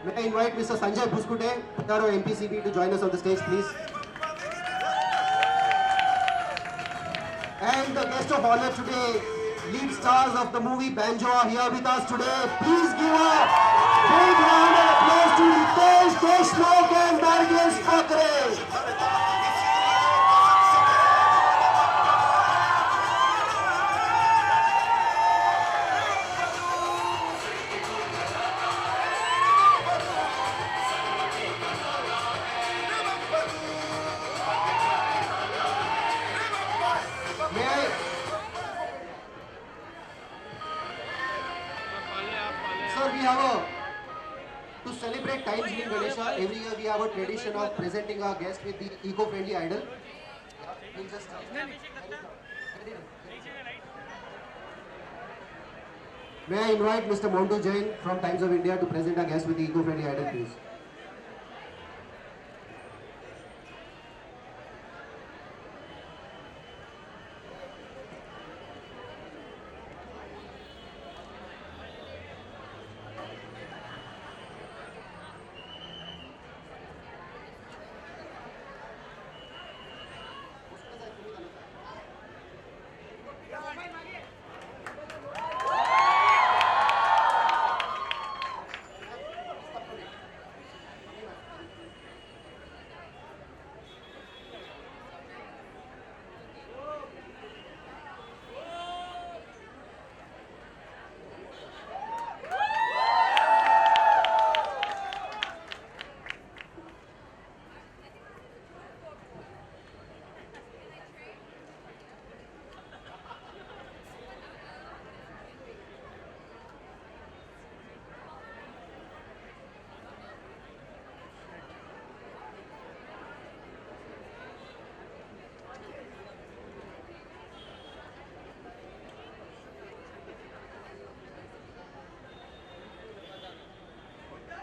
May I invite Mr. Sanjay Buskute, Pitaro MPCB, to join us on the stage, please. And the guest of honor today, lead stars of the movie Banjo, are here with us today. Please give a big round of applause to Ritesh Deshmukh and Nargis Fakre. Sir, we have to celebrate Times New Ganesha, every year we have a tradition of presenting our guest with the eco-friendly idol. We'll just May I invite Mr. Montu Jain from Times of India to present our guest with the eco-friendly idol, please.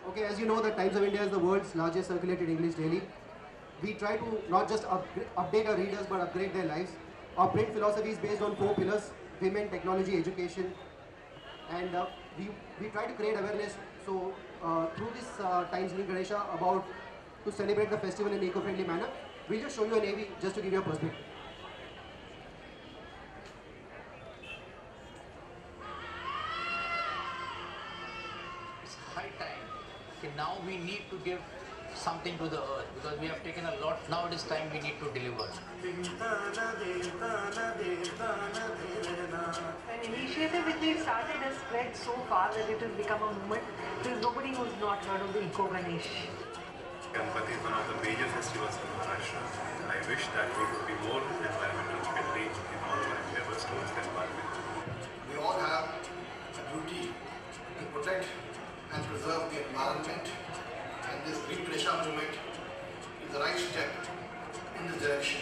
Okay, as you know, the Times of India is the world's largest circulated English daily. We try to not just update our readers, but upgrade their lives. Our print philosophy is based on 4 pillars: women, technology, education. And we try to create awareness. So through this Times New Ganesha, to celebrate the festival in an eco-friendly manner, we'll just show you an AV just to give you a perspective. Now we need to give something to the earth because we have taken a lot. Now it is time we need to deliver. An initiative which we started has spread so far that it has become a movement. There is nobody who has not heard of the Eco Ganesh. Ganpati is one of the major festivals in Maharashtra. I wish that we could be more environmental friendly in all our endeavors towards the environment. We all have a duty to protect and preserve the environment, and this Green Ganesha movement is the right step in this direction.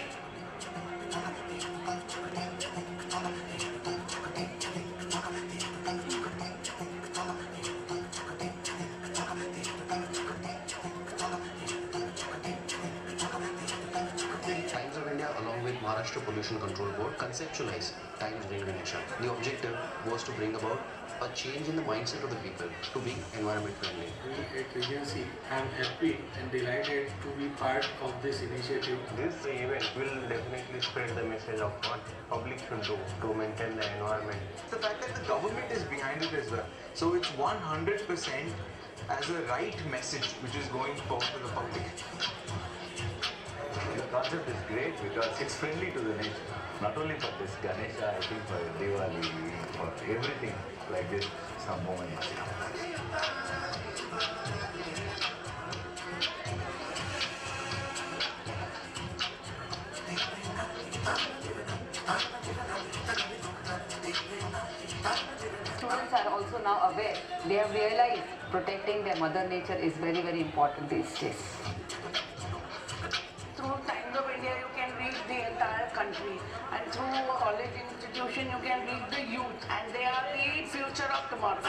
Times of India, along with Maharashtra Pollution Control Board, conceptualized Times Green Ganesha. The objective was to bring about a change in the mindset of the people to be environment friendly. We at Regency, I am happy and delighted to be part of this initiative. This event will definitely spread the message of what public should do to maintain the environment. The fact that the government is behind it as well. So it's 100% as a right message which is going forward to the public. The concept is great because it's friendly to the nature. Not only for this Ganesha, I think for Diwali, for everything like this, some moment must come. Students are also now aware. They have realized protecting their mother nature is very, very important these days. Through Times of India, you can reach the entire country, and through a college institution, you can reach the youth, and they are the future of tomorrow.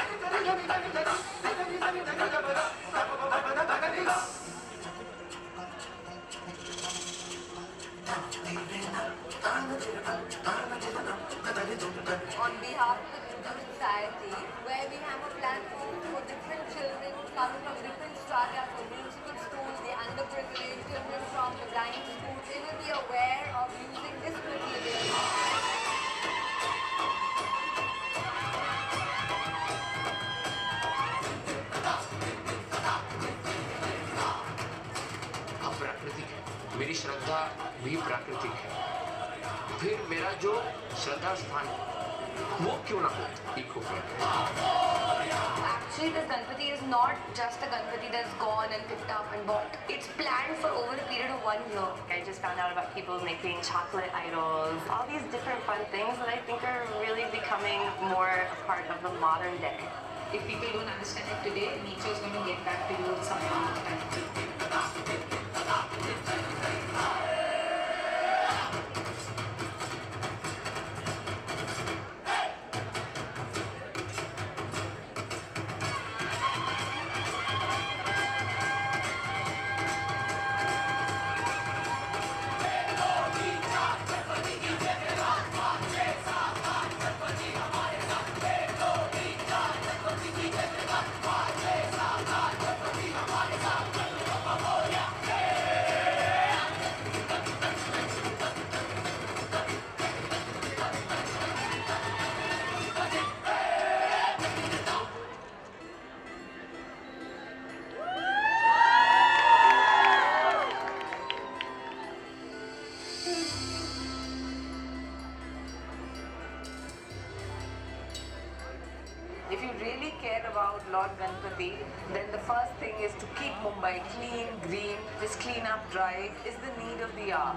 on behalf of the Hindu Society, where we have a platform for different children coming from different strata, from municipal schools, the underprivileged children from the blind schools. They will be aware of using this material. हम प्राकृतिक है, मेरी श्रद्धा भी प्राकृतिक है, फिर मेरा जो श्रद्धा स्थान है वो क्यों ना हो eco friendly. Actually, this Ganpati is not just a Ganpati that's gone and picked up and bought. It's planned for over a period of 1 year. I just found out about people making chocolate idols, all these different fun things that I think are really becoming more a part of the modern day. If people don't understand it today, nature is going to get back to you at some point of time. If you really care about Lord Ganpati, then the first thing is to keep Mumbai clean, green. This clean up drive is the need of the hour.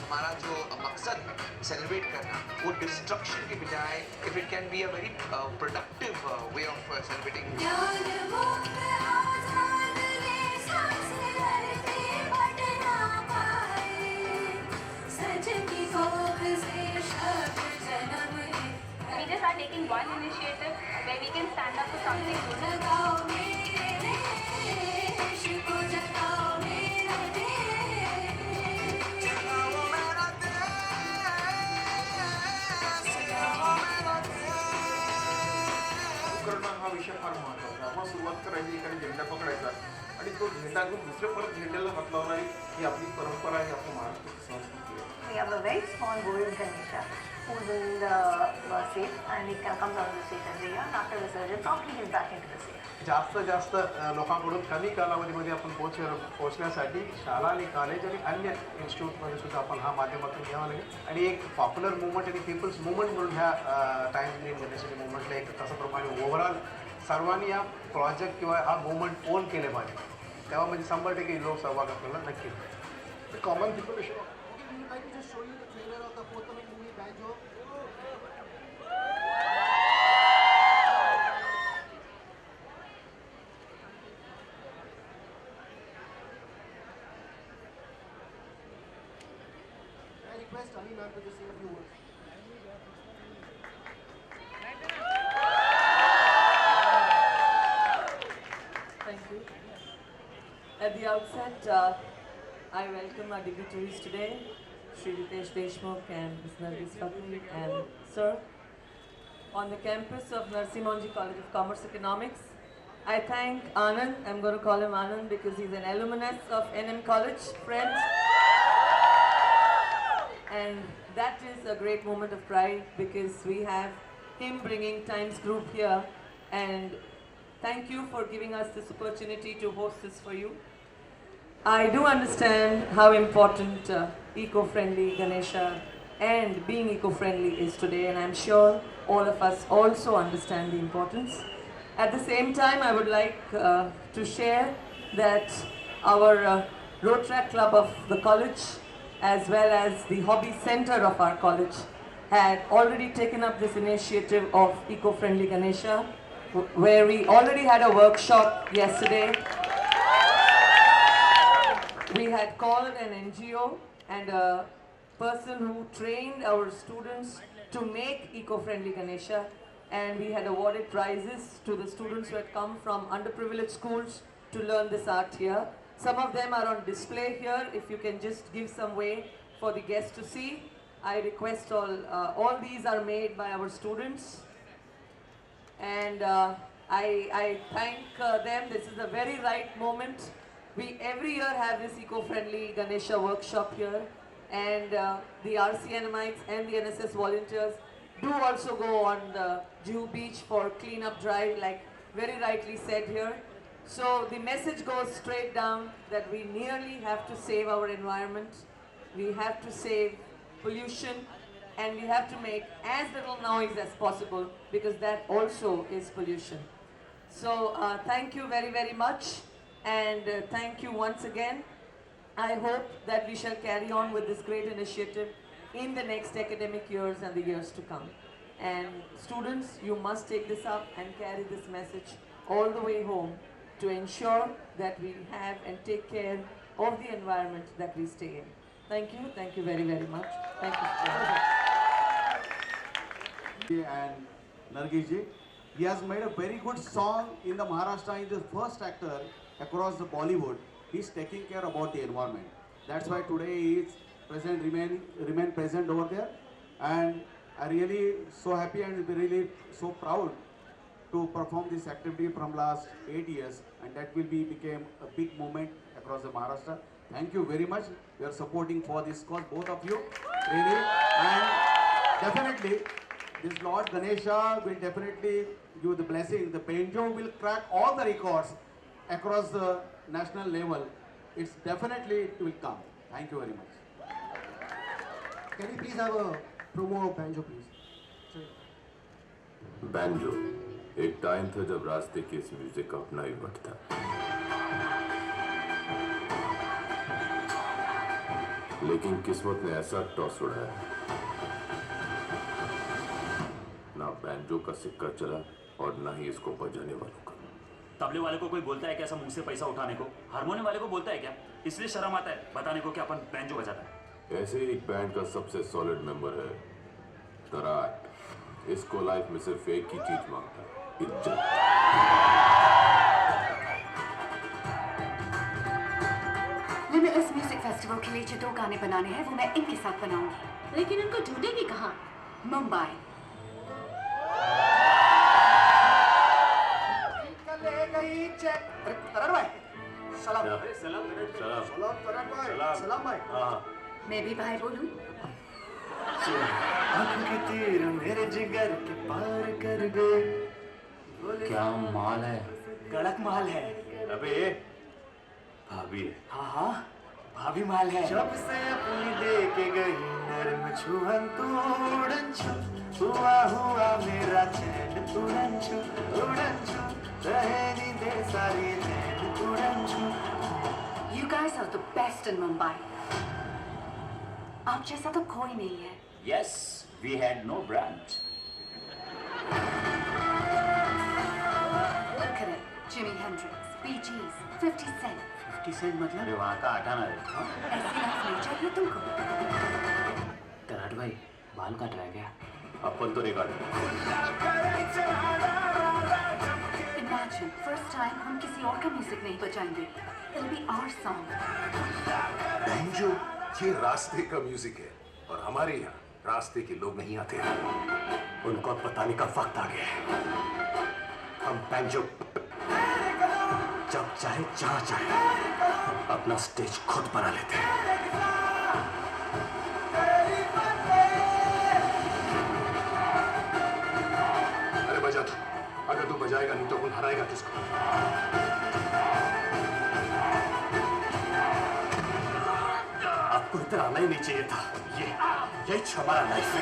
हमारा जो मकसद है celebrate करना वो destruction के बजाय if it can be a very productive way of celebrating. We just are taking one initiative where we can stand up for something good. उपकरण हा विषय फार महत्त्वाचा. आपण सुरुवात करायची एखादी झेंडा पकडायचा आणि तो झेंडा घेऊन दुसऱ्या परत झेंड्याला हात लावणारी ही आपली परंपरा आहे, आपली महाराष्ट्राची संस्कृती आहे. We have a very small gold Ganesha who's in the safe and he comes out of the safe every year and after Visarjan promptly he's back into the safe. जास्त लोकांकडून कमी कालावधीमध्ये आपण पोहोचण्यासाठी शाळा आणि कॉलेज आणि अन्य इन्स्टिट्यूटमध्ये सुद्धा आपण हा माध्यमातून घ्यावा लागेल आणि एक पॉप्युलर मुवमेंट आणि पीपल्स मुवमेंट म्हणून ह्या टाइम्स ग्रीन गणेशाची मुवमेंटला एक तशाप्रमाणे ओव्हरऑल सर्वांनी हा प्रोजेक्ट किंवा हा मुवमेंट ओन केले पाहिजे, तेव्हा म्हणजे 100% लोक सहभाग आपल्याला नक्की common people. Request Ali ma'am to just say a few words. Thank you. At the outset, I welcome our dignitaries today, Shri Ritesh Deshmukh and Ms. Nargis Fakhri and Sir, on the campus of Narsi Monji College of Commerce Economics. I thank Anand, I'm going to call him Anand because he's an alumnus of NM College, friend. And that is a great moment of pride because we have him bringing Times Group here, and thank you for giving us this opportunity to host this for you. I do understand how important eco-friendly Ganesha and being eco-friendly is today, and I'm sure all of us also understand the importance. At the same time, I would like to share that our Rotaract Club of the college as well as the hobby center of our college had already taken up this initiative of eco-friendly Ganesha, where we already had a workshop yesterday. We had called an NGO and a person who trained our students to make eco-friendly Ganesha, and we had awarded prizes to the students who had come from underprivileged schools to learn this art here. Some of them are on display here. If you can just give some way for the guests to see. I request all these are made by our students. And I thank them. This is a very right moment. We every year have this eco-friendly Ganesha workshop here, and the RCNMites and the NSS volunteers do also go on the Juhu Beach for cleanup drive, like very rightly said here. So the message goes straight down that we nearly have to save our environment, we have to save pollution, and we have to make as little noise as possible, because that also is pollution. So thank you very, very much, and thank you once again. I hope that we shall carry on with this great initiative in the next academic years and the years to come. And students, you must take this up and carry this message all the way home to ensure that we have and take care of the environment that we stay in. Thank you very, very much. Thank you. And Nargis ji, he has made a very good song in the Maharashtra. He is the first actor across the Bollywood. He is taking care about the environment. That's why today he is present, remain present over there. And I really so happy and really so proud to perform this activity from last 8 years, and that will became a big movement across the Maharashtra. Thank you very much. You are supporting for this cause, both of you, really. And definitely, this Lord Ganesha will definitely give the blessing. The banjo will crack all the records across the national level. It's definitely it will come. Thank you very much. Can we please have a promo of banjo, please? Banjo एक time था जब रास्ते की इस music का अपना ही वक्त था। लेकिन किस्मत ने ऐसा टॉस उड़ाया, ना बैंजो का सिक्का चला और ना ही इसको बजाने वालों का। तबले वाले को कोई बोलता है क्या ऐसा मुंह से पैसा उठाने को? हारमोनियम वाले को बोलता है क्या? इसलिए शर्म आता है बताने को कि अपन बैंजो बजाता है। ऐसे ही एक बैंड का सबसे सॉलिड मेंबर है तराट। इसको लाइफ में सिर्फ एक ही चीज मांगता है, इज्जत। मुझे इस म्यूजिक फेस्टिवल के लिए जो 2 गाने बनाने हैं वो मैं इनके साथ बनाऊंगी। लेकिन इनको ढूंढेगी कहाँ? मुंबई। सलाम भाई। मैं भी भाई बोलूं? आंखों के तीर मेरे जिगर के पार कर गए। क्या माल है? कड़क माल है। अबे भाभी है। हाँ भाभी माल है। जब से अपनी दे के गई नर्म छुअन तोड़न छू, हुआ मेरा चैन उड़न छू रहे नींदे सारी नैन उड़न छू। You guys are the best in Mumbai. आप जैसा तो कोई नहीं है। Yes, we had no brand. Look at it. Jimi Hendrix, Bee Gees, 50 Cent. 50 Saint मतलब? अरे वहाँ का आटा ना रे। ऐसी लाइफ नहीं चाहिए तुमको। तराट भाई बाल काट रहा है क्या? अपन तो नहीं काट। Imagine first time हम किसी और का म्यूजिक नहीं बजाएंगे। It'll be our song. Banjo ये रास्ते का म्यूजिक है और हमारे यहाँ रास्ते के लोग नहीं आते हैं। उनको अब बताने का वक्त आ गया है। हम बैंजो जब चाहे जहाँ चाहे अपना स्टेज खुद बना लेते हैं। अरे बजा तू, अगर तू बजाएगा नहीं तो कौन हराएगा किसको? आपको इतना आना ही नहीं चाहिए था। यही हमारा लाइफ है।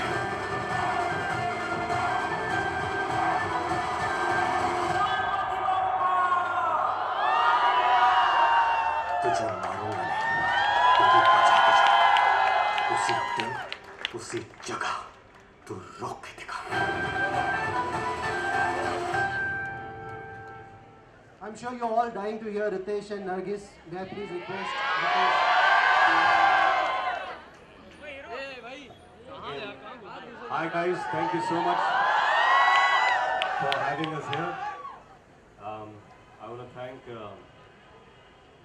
तुझे मारूंगा नहीं, तुझे बचा के जाऊंगा। उसी दिन उसी जगह तू रोक के दिखा। I'm sure you're all dying to hear Ritesh and Nargis. May I please request Hi guys, thank you so much for having us here. I want to thank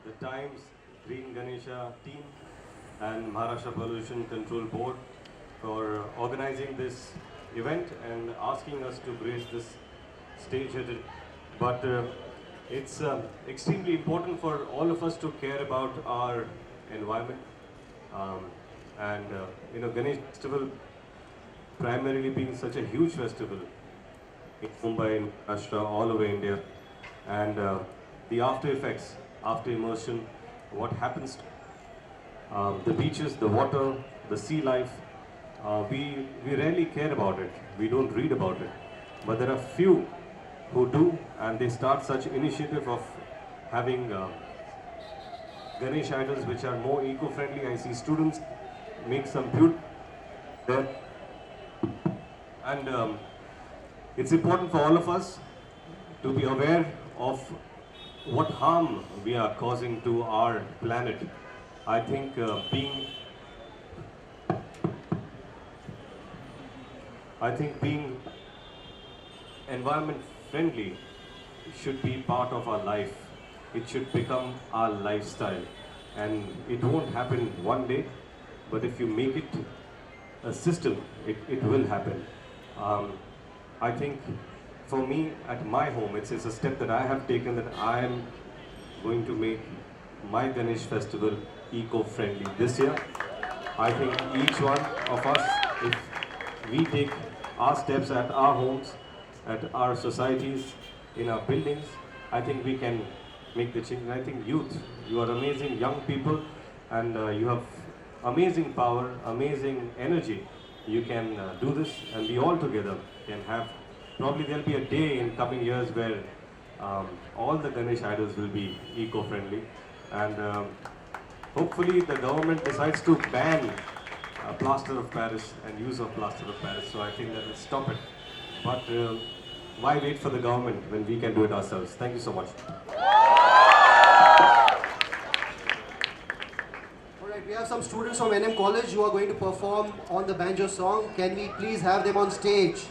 the Times Green Ganesha team and Maharashtra Pollution Control Board for organizing this event and asking us to grace this stage at it. But it's extremely important for all of us to care about our environment. Ganesh Festival primarily being such a huge festival in Mumbai, in Maharashtra, all over India, and the after effects, after immersion, what happens to the beaches, the water, the sea life, we rarely care about it, we don't read about it, but there are few who do, and they start such initiative of having Ganesh idols which are more eco-friendly. I see students make some beautiful there, and it's important for all of us to be aware of what harm we are causing to our planet. I think being environment friendly should be part of our life. It should become our lifestyle, and it won't happen one day, but if you make it a system, it will happen. I think for me at my home, it's a step that I have taken, that I am going to make my Ganesh festival eco-friendly this year. I think each one of us, if we take our steps at our homes, at our societies, in our buildings, I think we can make the change. And I think youth, you are amazing young people, and you have amazing power, amazing energy. You can do this, and we all together can have, probably there'll be a day in coming years where all the Ganesh idols will be eco-friendly, and hopefully the government decides to ban plaster of Paris and use of plaster of Paris, so I think that will stop it. But why wait for the government when we can do it ourselves? Thank you so much. Alright, we have some students from NM College who are going to perform on the banjo song. Can we please have them on stage?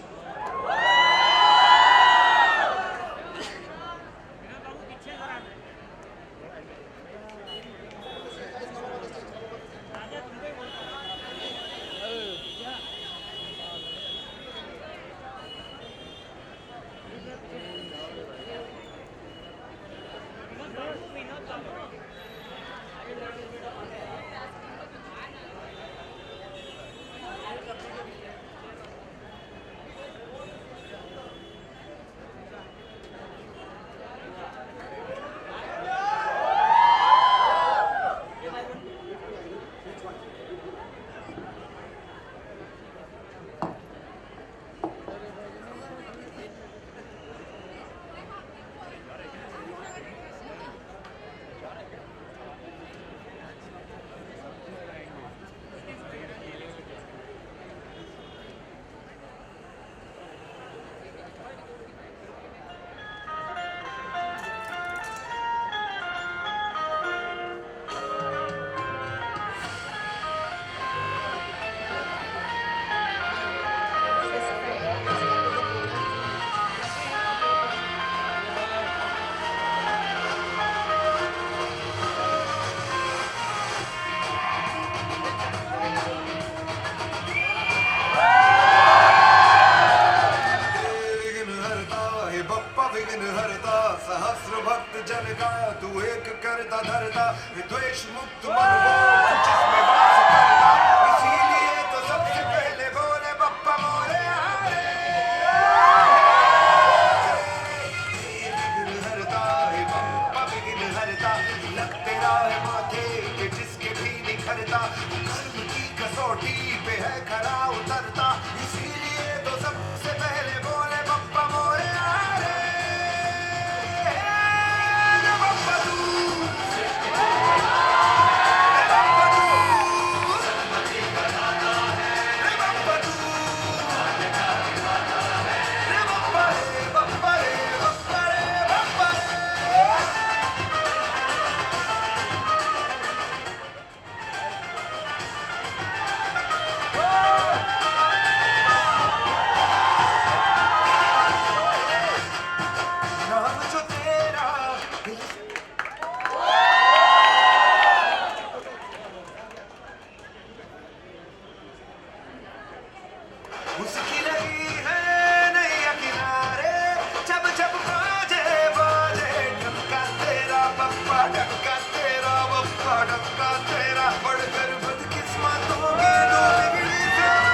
Dabka चेहरा बढ़कर बदकिस्मतों की दो बिगड़ी सवार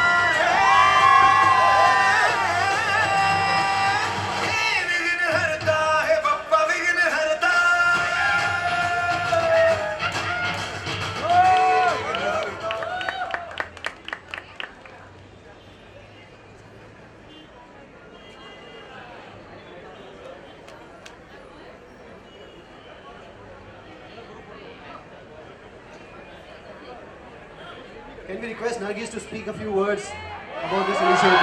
है विघ्न हरता है बप्पा विघ्न हरता Can we request Nargis to speak a few words about this initiative?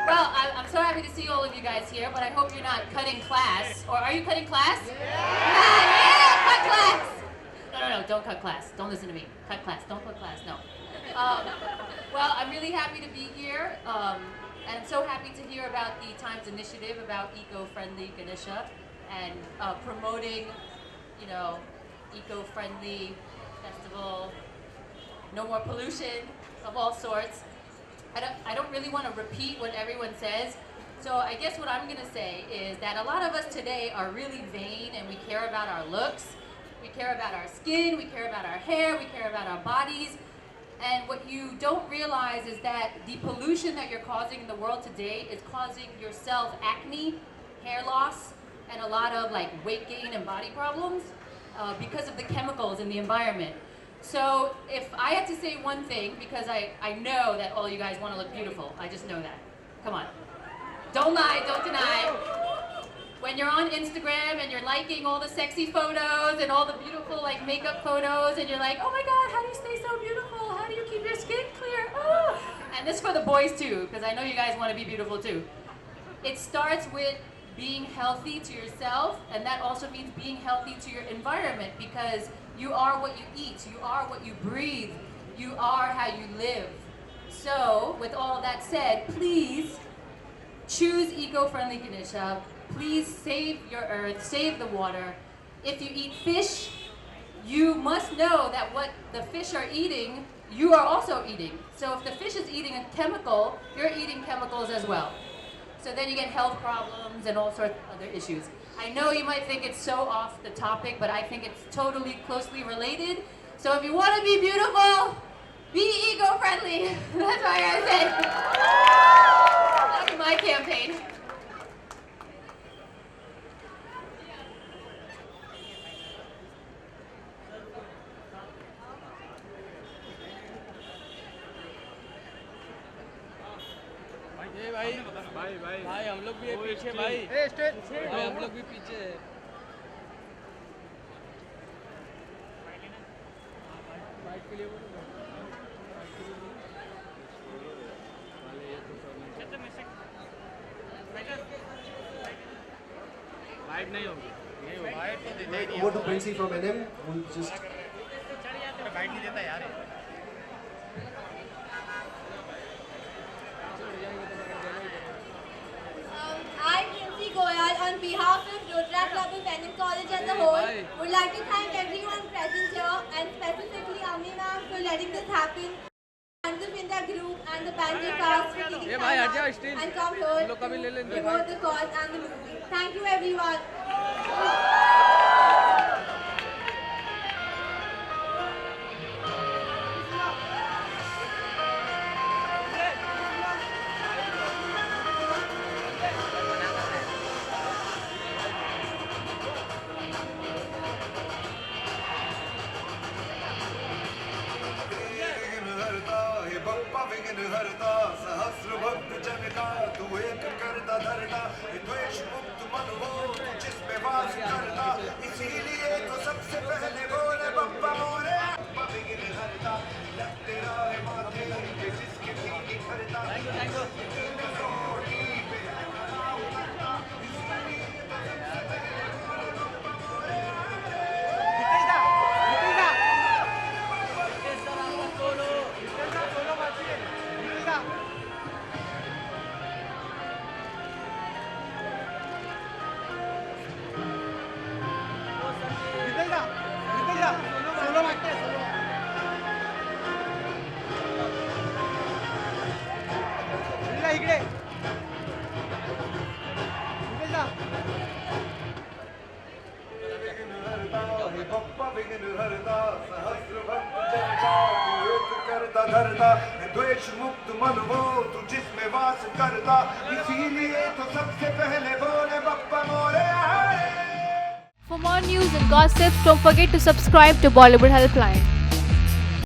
Well, I'm so happy to see all of you guys here, but I hope you're not cutting class. Or are you cutting class? Yeah, cut class! No, don't cut class. Don't listen to me. Cut class. Don't cut class, no. Well, I'm really happy to be here, and I'm so happy to hear about the Times initiative about eco-friendly Ganesha and promoting, eco-friendly festival, no more pollution of all sorts. I don't really want to repeat what everyone says, so I guess what I'm going to say is that a lot of us today are really vain and we care about our looks, we care about our skin, we care about our hair, we care about our bodies, and what you don't realize is that the pollution that you're causing in the world today is causing yourself acne, hair loss, and a lot of weight gain and body problems. Because of the chemicals in the environment. So if I had to say one thing, because I know that all you guys want to look beautiful, I just know that. Come on. Don't lie, don't deny. When you're on Instagram and you're liking all the sexy photos and all the beautiful makeup photos and you're like, oh my God, how do you stay so beautiful? How do you keep your skin clear? Oh. And this is for the boys too, because I know you guys want to be beautiful too. It starts with being healthy to yourself, and that also means being healthy to your environment, because you are what you eat, you are what you breathe, you are how you live. So, with all of that said, please choose eco-friendly Ganesha. Please save your earth, save the water. If you eat fish, you must know that what the fish are eating, you are also eating. So if the fish is eating a chemical, you're eating chemicals as well. So then you get health problems and all sorts of other issues. I know you might think it's so off the topic, but I think it's totally closely related. So if you want to be beautiful, be eco-friendly. That's what I gotta say. That's my campaign. भाई हम लोग भी पीछे भाई भाई हम लोग भी पीछे है बाइक के लिए बाइक नहीं होगी Over to Princey from NM, who just bike नहीं देता यार I, Princey Goyal, on behalf of Rotary Club of NM College as a whole, would like to thank everyone present here and specifically Ami ma'am for letting this happen, and the Finda group and the Banjo cast for taking time out and come here to promote the cause and the movie. Thank you everyone. विघ्न हरता सहस्र भक्त जन का तू एक करता धरता द्वेष मुक्त मन हो तू जिसमें वास करता इसीलिए तो सबसे पहले बोले बप्पा मोरे बप्पा विघ्न हरता लगते रहे माथे के जिसके भी करता बप्पा विघ्न हरता सहस्र भक्त जनता तू एक करता धरता द्वेष मुक्त मन वो तू जिसमें वास करता इसीलिए तो सबसे पहले बोले Bappa Morya. For more news and gossips, don't forget to subscribe to Bollywood Helpline.